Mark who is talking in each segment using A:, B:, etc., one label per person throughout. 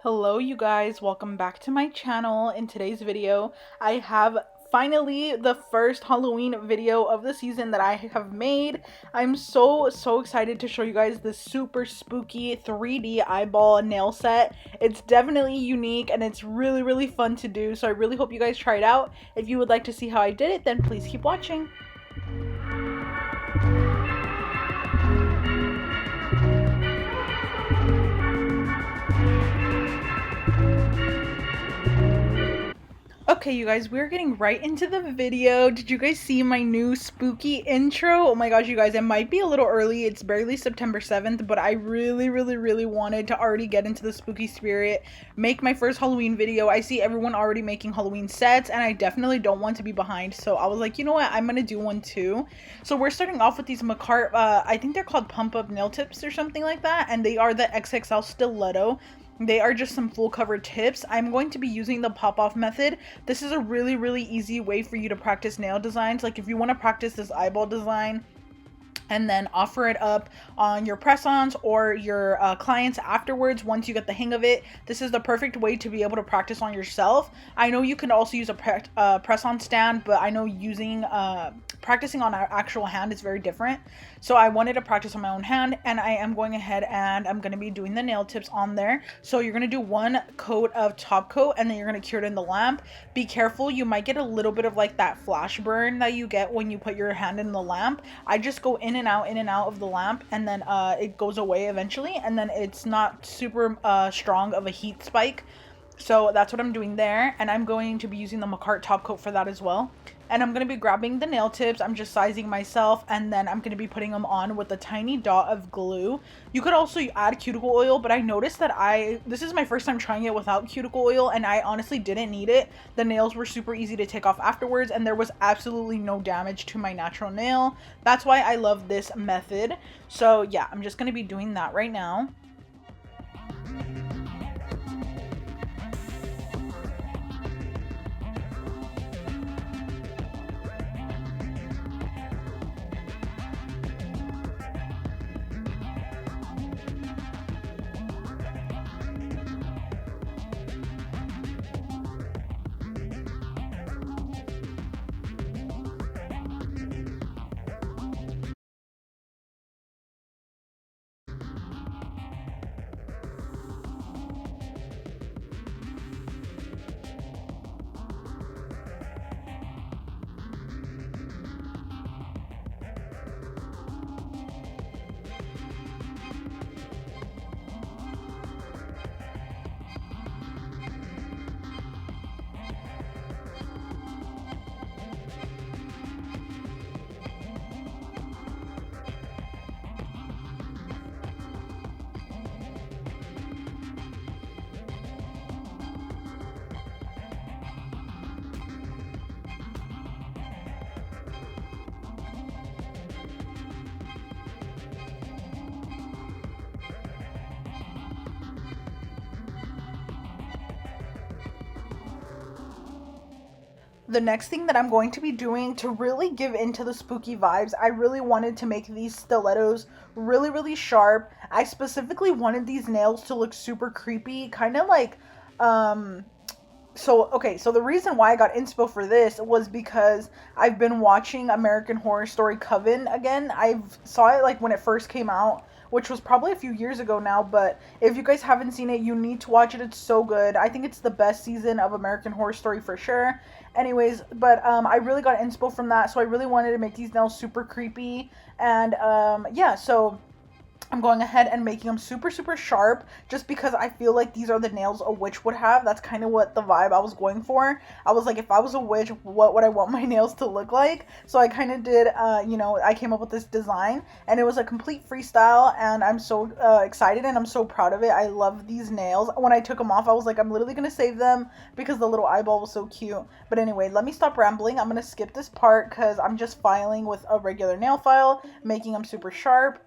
A: Hello you guys, welcome back to my channel. In today's video, I have finally the first Halloween video of the season that I have made. I'm so excited to show you guys this super spooky 3D eyeball nail set. It's definitely unique and it's really fun to do, so I really hope you guys try it out. If you would like to see how I did it, then please keep watching. Okay, you guys, we're getting right into the video. Did you guys see my new spooky intro? Oh my gosh, you guys, it might be a little early. It's barely September 7th, but I really wanted to already get into the spooky spirit, make my first Halloween video. I see everyone already making Halloween sets, and I definitely don't want to be behind. So I was like, you know what? I'm gonna do one too. So we're starting off with these Macart, I think they're called pump up nail tips or something like that, and they are the XXL stiletto. They are just some full cover tips. I'm going to be using the pop-off method. This is a really easy way for you to practice nail designs. Like if you want to practice this eyeball design and then offer it up on your press-ons or your clients afterwards once you get the hang of it. This is the perfect way to be able to practice on yourself. I know you can also use a press-on stand, but I know practicing on our actual hand is very different. So I wanted to practice on my own hand, and I am going ahead and I'm going to be doing the nail tips on there. So you're going to do one coat of top coat and then you're going to cure it in the lamp. Be careful, you might get a little bit of like that flash burn that you get when you put your hand in the lamp. I just go in and out of the lamp, and then it goes away eventually, and then it's not super strong of a heat spike. So that's what I'm doing there, and I'm going to be using the Macart top coat for that as well. And I'm going to be grabbing the nail tips. I'm just sizing myself, and then I'm going to be putting them on with a tiny dot of glue. You could also add cuticle oil, but I noticed that this is my first time trying it without cuticle oil, and I honestly didn't need it. The nails were super easy to take off afterwards, and there was absolutely no damage to my natural nail. That's why I love this method. So yeah, I'm just going to be doing that right now. The next thing that I'm going to be doing to really give into the spooky vibes, I really wanted to make these stilettos really sharp. I specifically wanted these nails to look super creepy, kind of like, so the reason why I got inspo for this was because I've been watching American Horror Story Coven again. I saw it like when it first came out, which was probably a few years ago now, but if you guys haven't seen it, you need to watch it. It's so good. I think it's the best season of American Horror Story for sure. Anyways, but I really got inspo from that, so I really wanted to make these nails super creepy, and yeah, so I'm going ahead and making them super sharp just because I feel like these are the nails a witch would have. That's kind of what the vibe I was going for. I was like, if I was a witch, what would I want my nails to look like? So I kind of did, I came up with this design, and it was a complete freestyle, and I'm so excited and I'm so proud of it. I love these nails. When I took them off, I was like, I'm literally going to save them because the little eyeball was so cute. But anyway, let me stop rambling. I'm going to skip this part because I'm just filing with a regular nail file, making them super sharp.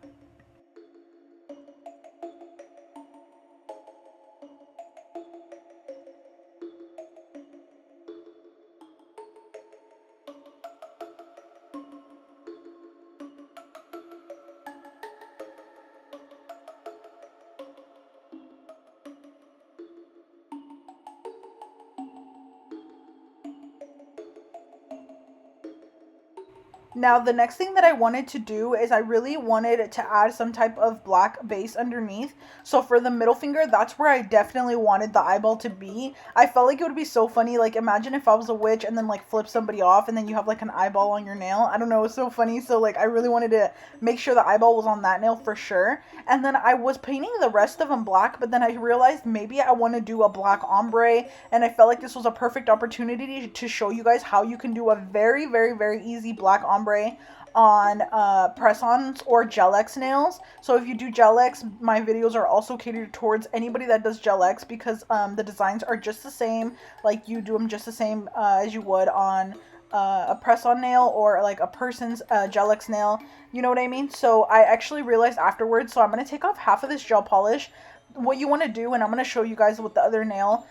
A: Now, the next thing that I wanted to do is I really wanted to add some type of black base underneath. So for the middle finger, that's where I definitely wanted the eyeball to be. I felt like it would be so funny. Like, imagine if I was a witch and then like flip somebody off and then you have like an eyeball on your nail. I don't know, it's so funny. So like, I really wanted to make sure the eyeball was on that nail for sure. And then I was painting the rest of them black, but then I realized maybe I want to do a black ombre. And I felt like this was a perfect opportunity to show you guys how you can do a very, very, very easy black ombre on press-ons or Gelx nails. So if you do Gelx, my videos are also catered towards anybody that does Gelx, because the designs are just the same. Like, you do them just the same as you would on a press-on nail or like a person's Gelx nail. You know what I mean? So I actually realized afterwards, so I'm going to take off half of this gel polish. What you want to do, and I'm going to show you guys with the other nail,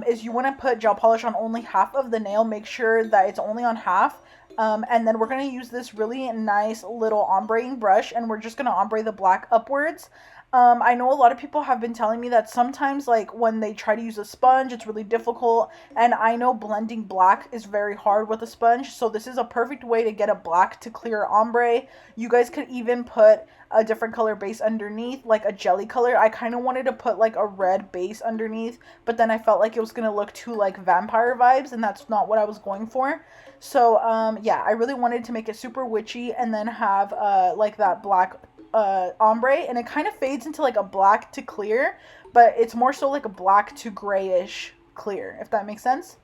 A: is you want to put gel polish on only half of the nail. Make sure that it's only on half. And then we're going to use this really nice little ombreing brush, and we're just going to ombre the black upwards. I know a lot of people have been telling me that sometimes, like, when they try to use a sponge, it's really difficult, and I know blending black is very hard with a sponge, so this is a perfect way to get a black to clear ombre. You guys could even put a different color base underneath, like a jelly color. I kind of wanted to put like a red base underneath, but then I felt like it was going to look too like vampire vibes, and that's not what I was going for. So, yeah, I really wanted to make it super witchy and then have, like that black, ombre, and it kind of fades into like a black to clear, but it's more so like a black to grayish clear, if that makes sense.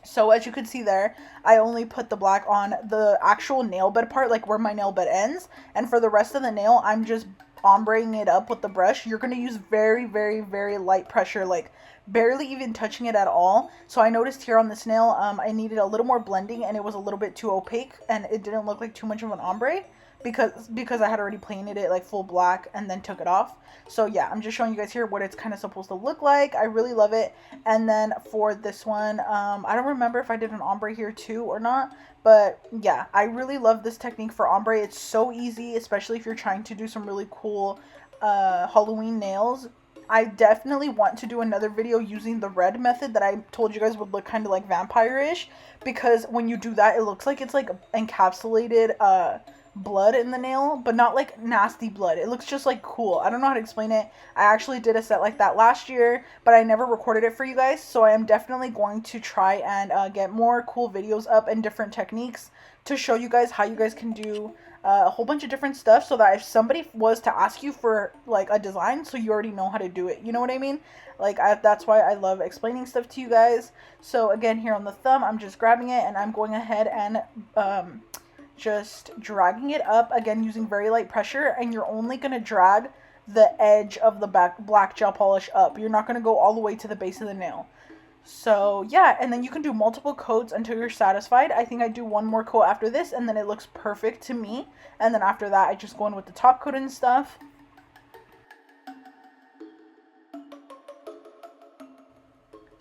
A: So as you can see there, I only put the black on the actual nail bed part, like where my nail bed ends, and for the rest of the nail, I'm just ombreing it up with the brush. You're going to use very, very, very light pressure, like barely even touching it at all. So I noticed here on this nail, I needed a little more blending, and it was a little bit too opaque, and it didn't look like too much of an ombre, because I had already painted it like full black and then took it off. So yeah, I'm just showing you guys here what it's kind of supposed to look like. I really love it. And then for this one, I don't remember if I did an ombre here too or not, but yeah, I really love this technique for ombre. It's so easy, especially if you're trying to do some really cool Halloween nails. I definitely want to do another video using the red method that I told you guys would look kind of like vampire-ish, because when you do that, it looks like it's like encapsulated blood in the nail, but not like nasty blood. It looks just like cool. I don't know how to explain it. I actually did a set like that last year, but I never recorded it for you guys, so I am definitely going to try and get more cool videos up and different techniques to show you guys how you guys can do a whole bunch of different stuff, so that if somebody was to ask you for like a design, so you already know how to do it. You know what I mean? Like, that's why I love explaining stuff to you guys. So again, here on the thumb, I'm just grabbing it and I'm going ahead and just dragging it up, again using very light pressure, and you're only going to drag the edge of the black gel polish up. You're not going to go all the way to the base of the nail. So yeah, and then you can do multiple coats until you're satisfied. I think I do one more coat after this, and then it looks perfect to me. And then after that, I just go in with the top coat and stuff.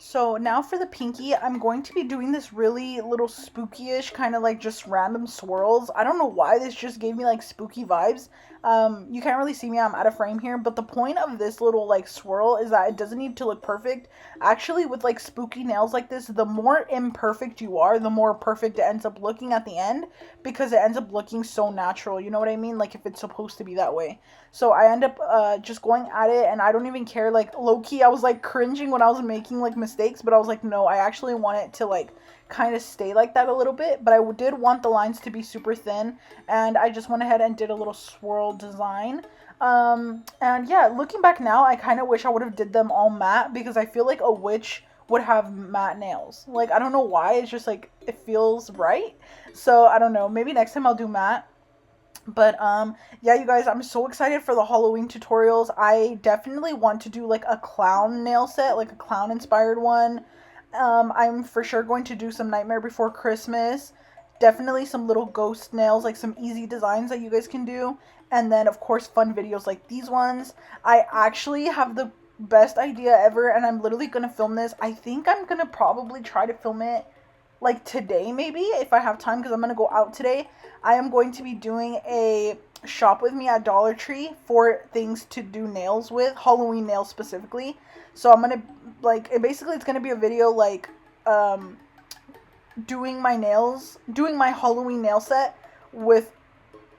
A: So now for the pinky, I'm going to be doing this really little spooky-ish, kind of like just random swirls. I don't know why, this just gave me like spooky vibes. You can't really see me, I'm out of frame here, but the point of this little like swirl is that it doesn't need to look perfect. Actually, with like spooky nails like this, the more imperfect you are, the more perfect it ends up looking at the end, because it ends up looking so natural. You know what I mean? Like, if it's supposed to be that way. So I end up just going at it, and I don't even care. Like, low-key, I was like cringing when I was making like mistakes, but I was like, no, I actually want it to like kind of stay like that a little bit, but I did want the lines to be super thin, and I just went ahead and did a little swirl design. And yeah, looking back now, I kind of wish I would have did them all matte, because I feel like a witch would have matte nails. Like, I don't know why, it's just like, it feels right. So I don't know, maybe next time I'll do matte. But yeah, you guys, I'm so excited for the Halloween tutorials. I definitely want to do like a clown nail set, like a clown inspired one. I'm for sure going to do some Nightmare Before Christmas. Definitely some little ghost nails, like some easy designs that you guys can do. And then, of course, fun videos like these ones. I actually have the best idea ever, and I'm literally going to film this. I think I'm going to probably try to film it like today, maybe, if I have time, because I'm going to go out today. I am going to be doing a shop with me at Dollar Tree for things to do nails with, Halloween nails specifically. So I'm going to, like, basically it's going to be a video, like, doing my nails, doing my Halloween nail set with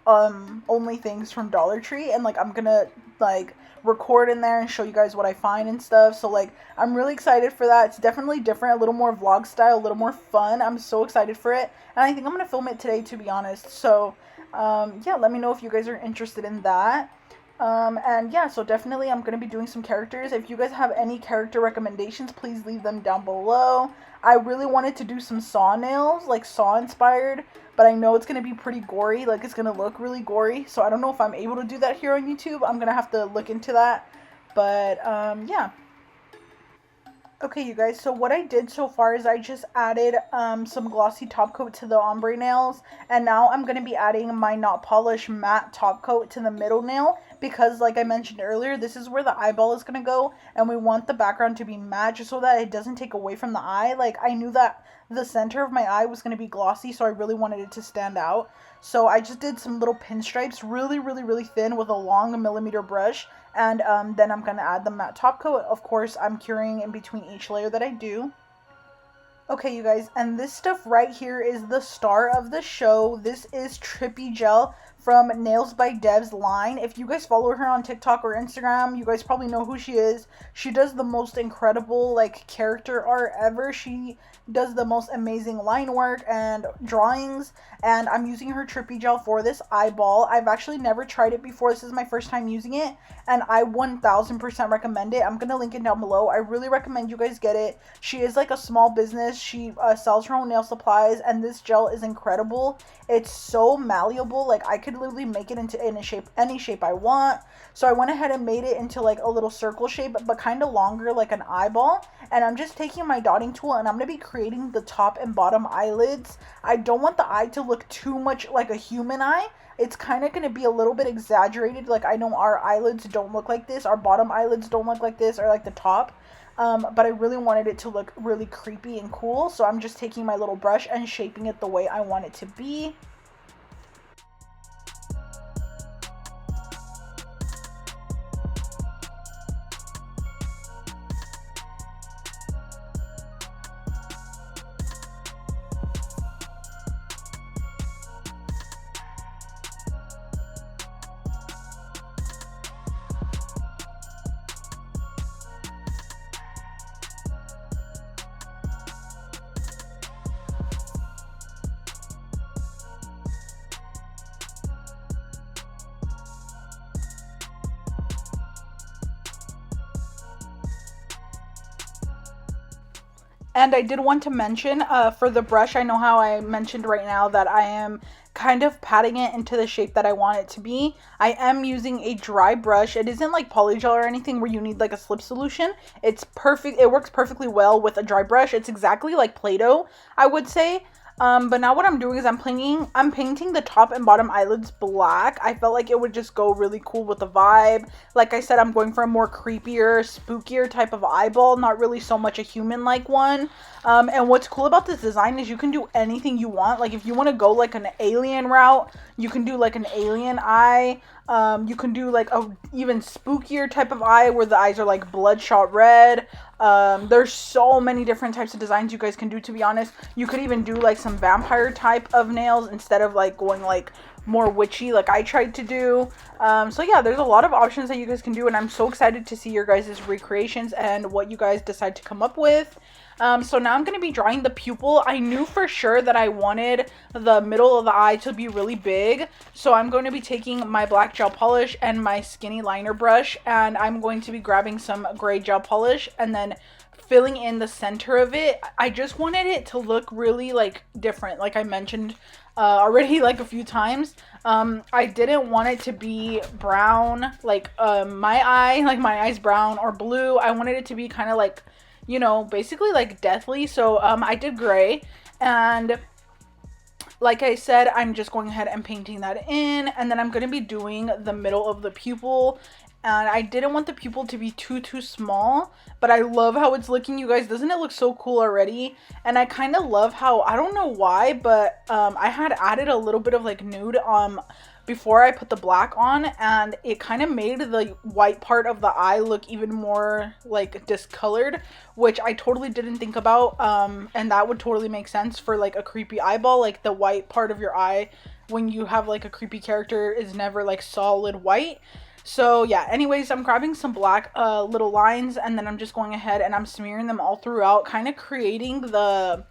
A: only things from Dollar Tree, and like I'm gonna like record in there and show you guys what I find and stuff. So like I'm really excited for that. It's definitely different, a little more vlog style, a little more fun. I'm so excited for it, and I think I'm gonna film it today, to be honest. So yeah, let me know if you guys are interested in that. And yeah, so definitely I'm going to be doing some characters. If you guys have any character recommendations, please leave them down below. I really wanted to do some Saw nails, like Saw inspired, but I know it's going to be pretty gory, like it's going to look really gory, so I don't know if I'm able to do that here on YouTube. I'm going to have to look into that, but yeah. Okay, you guys, so what I did so far is I just added some glossy top coat to the ombre nails, and now I'm going to be adding my not polished matte top coat to the middle nail, because like I mentioned earlier, this is where the eyeball is going to go, and we want the background to be matte just so that it doesn't take away from the eye. Like, I knew that the center of my eye was going to be glossy, so I really wanted it to stand out. So I just did some little pinstripes, really thin, with a long millimeter brush. And then I'm going to add the matte top coat. Of course, I'm curing in between each layer that I do. Okay, you guys, and this stuff right here is the star of the show. This is Trippy Gel from Nails by Dev's line. If you guys follow her on TikTok or Instagram, you guys probably know who she is. She does the most incredible, like, character art ever. She does the most amazing line work and drawings, and I'm using her Trippy Gel for this eyeball. I've actually never tried it before. This is my first time using it, and I 1000% recommend it. I'm going to link it down below. I really recommend you guys get it. She is like a small business. She sells her own nail supplies, and this gel is incredible. It's so malleable. Like, I could literally make it into any shape I want. So I went ahead and made it into like a little circle shape, but kind of longer, like an eyeball. And I'm just taking my dotting tool, and I'm going to be creating the top and bottom eyelids. I don't want the eye to look too much like a human eye. It's kind of going to be a little bit exaggerated. Like, I know our eyelids don't look like this. Our bottom eyelids don't look like this, or like the top. But I really wanted it to look really creepy and cool. So I'm just taking my little brush and shaping it the way I want it to be. And I did want to mention, for the brush, I know how I mentioned right now that I am kind of patting it into the shape that I want it to be. I am using a dry brush. It isn't like polygel or anything where you need like a slip solution. It's perfect. It works perfectly well with a dry brush. It's exactly like Play-Doh, I would say. But now what I'm doing is I'm painting the top and bottom eyelids black. I felt like it would just go really cool with the vibe. Like I said, I'm going for a more creepier, spookier type of eyeball, not really so much a human-like one. And what's cool about this design is you can do anything you want. Like, if you want to go like an alien route, you can do like an alien eye. You can do like a even spookier type of eye where the eyes are like bloodshot red. There's so many different types of designs you guys can do, to be honest. You could even do like some vampire type of nails instead of like going like more witchy like I tried to do. So yeah, there's a lot of options that you guys can do, and I'm so excited to see your guys' recreations and what you guys decide to come up with. So now I'm going to be drawing the pupil. I knew for sure that I wanted the middle of the eye to be really big. So I'm going to be taking my black gel polish and my skinny liner brush, and I'm going to be grabbing some gray gel polish and then filling in the center of it. I just wanted it to look really like different, like I mentioned already like a few times. I didn't want it to be brown like my eye's brown or blue. I wanted it to be kind of like, you know, basically like deathly. So I did gray, and like I said, I'm just going ahead and painting that in, and then I'm going to be doing the middle of the pupil. And I didn't want the pupil to be too small, but I love how it's looking, you guys. Doesn't it look so cool already? And I kind of love how, I don't know why, but I had added a little bit of like nude before I put the black on, and it kind of made the white part of the eye look even more like discolored, which I totally didn't think about. And that would totally make sense for like a creepy eyeball. Like, the white part of your eye when you have like a creepy character is never like solid white. So yeah, anyways, I'm grabbing some black little lines, and then I'm just going ahead and I'm smearing them all throughout, kind of creating the,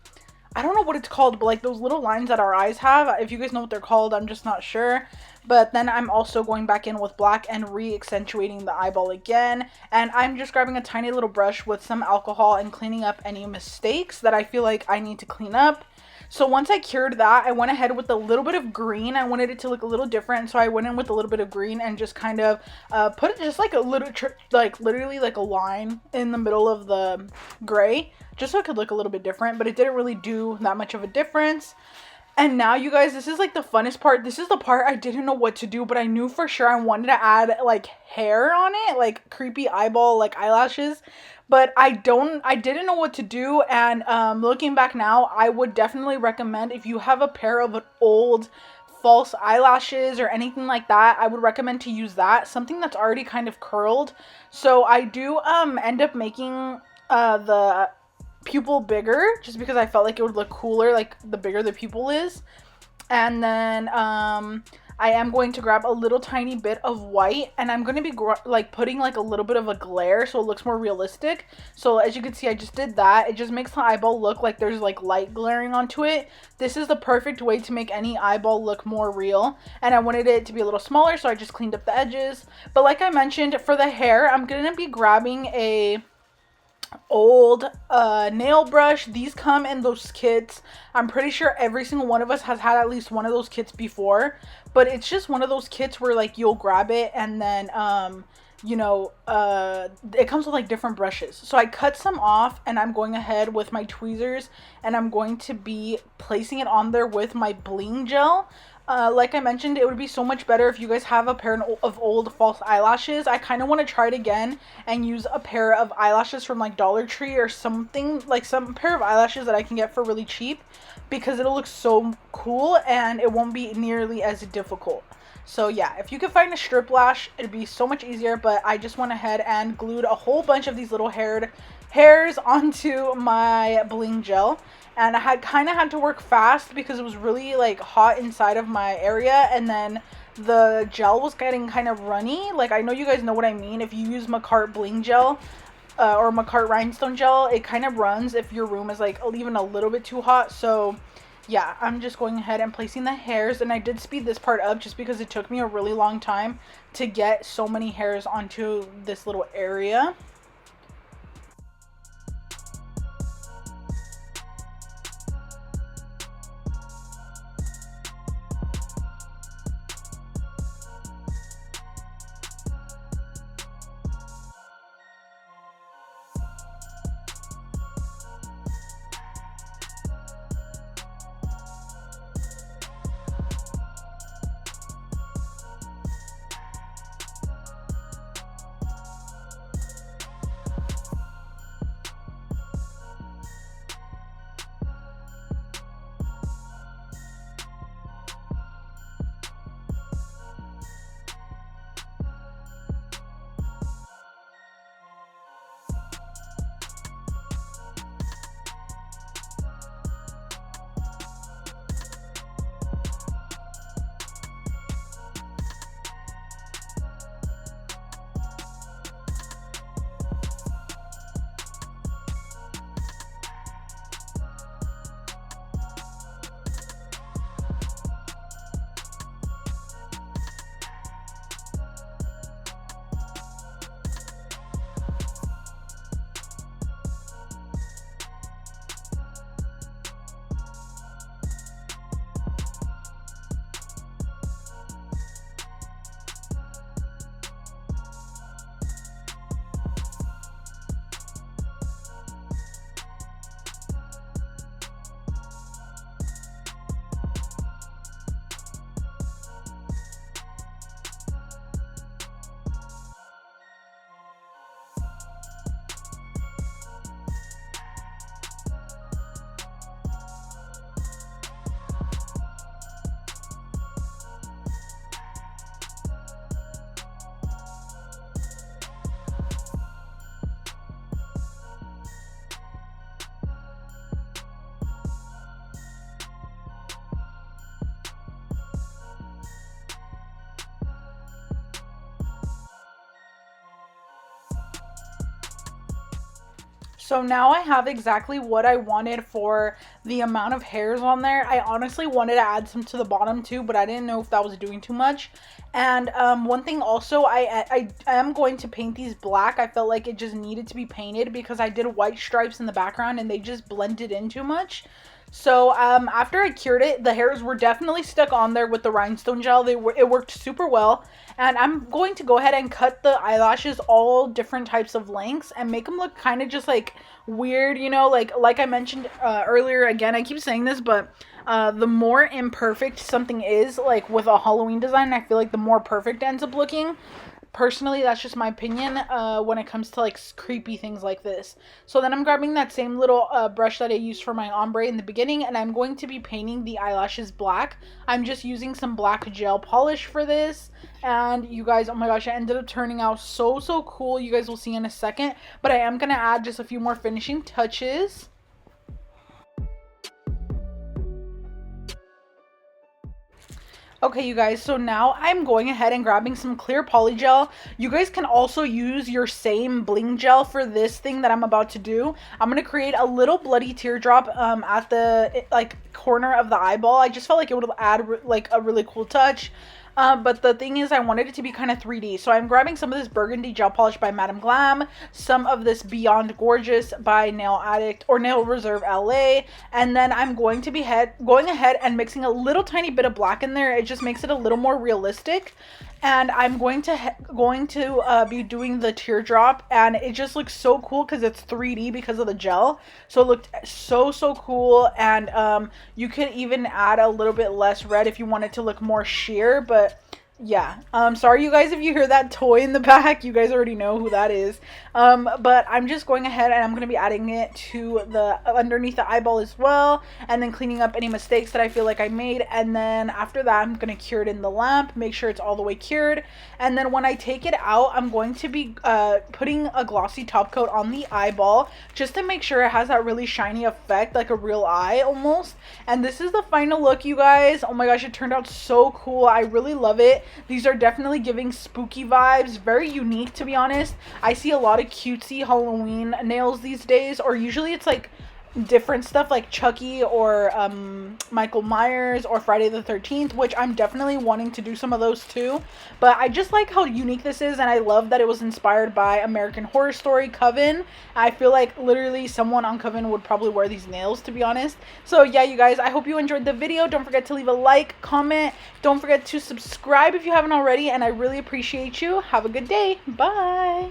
A: I don't know what it's called, but like those little lines that our eyes have. If you guys know what they're called, I'm just not sure. But then I'm also going back in with black and re-accentuating the eyeball again. And I'm just grabbing a tiny little brush with some alcohol and cleaning up any mistakes that I feel like I need to clean up. So once I cured that, I went ahead with a little bit of green. I wanted it to look a little different, so I went in with a little bit of green and just kind of put it just like a little, like literally like a line in the middle of the gray, just so it could look a little bit different, but it didn't really do that much of a difference. And now, you guys, this is like the funnest part. This is the part I didn't know what to do, but I knew for sure I wanted to add like hair on it, like creepy eyeball, like eyelashes. But I didn't know what to do. And looking back now, I would definitely recommend, if you have a pair of old false eyelashes or anything like that, I would recommend to use that, something that's already kind of curled. So I do end up making the pupil bigger, just because I felt like it would look cooler, like the bigger the pupil is. And then I am going to grab a little tiny bit of white, and I'm going to be like putting like a little bit of a glare so it looks more realistic. So as you can see, I just did that. It just makes the eyeball look like there's like light glaring onto it. This is the perfect way to make any eyeball look more real, and I wanted it to be a little smaller, so I just cleaned up the edges. But like I mentioned, for the hair, I'm going to be grabbing a old nail brush. These come in those kits. I'm pretty sure every single one of us has had at least one of those kits before, but it's just one of those kits where like you'll grab it and then you know, it comes with like different brushes. So I cut some off, and I'm going ahead with my tweezers and I'm going to be placing it on there with my bling gel. Like I mentioned, it would be so much better if you guys have a pair of old false eyelashes. I kind of want to try it again and use a pair of eyelashes from like Dollar Tree or something, like some pair of eyelashes that I can get for really cheap, because it'll look so cool and it won't be nearly as difficult. So yeah, if you could find a strip lash, it'd be so much easier. But I just went ahead and glued a whole bunch of these little hairs onto my bling gel. And I kind of had to work fast because it was really like hot inside of my area, and then the gel was getting kind of runny. Like, I know you guys know what I mean. If you use Macart bling gel or Macart rhinestone gel, it kind of runs if your room is like even a little bit too hot. So yeah, I'm just going ahead and placing the hairs, and I did speed this part up just because it took me a really long time to get so many hairs onto this little area. So now I have exactly what I wanted for the amount of hairs on there. I honestly wanted to add some to the bottom too, but I didn't know if that was doing too much. And one thing also, I am going to paint these black. I felt like it just needed to be painted because I did white stripes in the background and they just blended in too much. So after I cured it, the hairs were definitely stuck on there with the rhinestone gel. It worked super well. And I'm going to go ahead and cut the eyelashes all different types of lengths and make them look kind of just like weird, you know, like I mentioned earlier. Again, I keep saying this, but the more imperfect something is, like with a Halloween design, I feel like the more perfect it ends up looking. Personally, that's just my opinion when it comes to like creepy things like this. So then I'm grabbing that same little brush that I used for my ombre in the beginning, and I'm going to be painting the eyelashes black. I'm just using some black gel polish for this. And you guys, oh my gosh, it ended up turning out so cool. You guys will see in a second, but I am going to add just a few more finishing touches. Okay, you guys, so now I'm going ahead and grabbing some clear poly gel. You guys can also use your same bling gel for this thing that I'm about to do. I'm going to create a little bloody teardrop at the corner of the eyeball. I just felt like it would add like a really cool touch. But the thing is, I wanted it to be kind of 3D. So I'm grabbing some of this burgundy gel polish by Madame Glam, some of this Beyond Gorgeous by Nail Addict or Nail Reserve LA, and then I'm going to be going ahead and mixing a little tiny bit of black in there. It just makes it a little more realistic. And I'm going to be doing the teardrop, and it just looks so cool because it's 3D because of the gel. So it looked so cool, and you could even add a little bit less red if you want it to look more sheer, but yeah, sorry you guys if you hear that toy in the back. You guys already know who that is. But I'm just going ahead and I'm going to be adding it to the underneath the eyeball as well, and then cleaning up any mistakes that I feel like I made. And then after that, I'm going to cure it in the lamp, make sure it's all the way cured. And then when I take it out, I'm going to be putting a glossy top coat on the eyeball just to make sure it has that really shiny effect, like a real eye almost. And this is the final look, you guys. Oh my gosh, it turned out so cool. I really love it. These are definitely giving spooky vibes. Very unique, to be honest. I see a lot of cutesy Halloween nails these days, or usually it's like different stuff like Chucky or Michael Myers or Friday the 13th, which I'm definitely wanting to do some of those too. But I just like how unique this is, and I love that it was inspired by American Horror Story Coven. I feel like literally someone on Coven would probably wear these nails, to be honest. So yeah, you guys, I hope you enjoyed the video. Don't forget to leave a like, comment. Don't forget to subscribe if you haven't already, and I really appreciate you. Have a good day. Bye.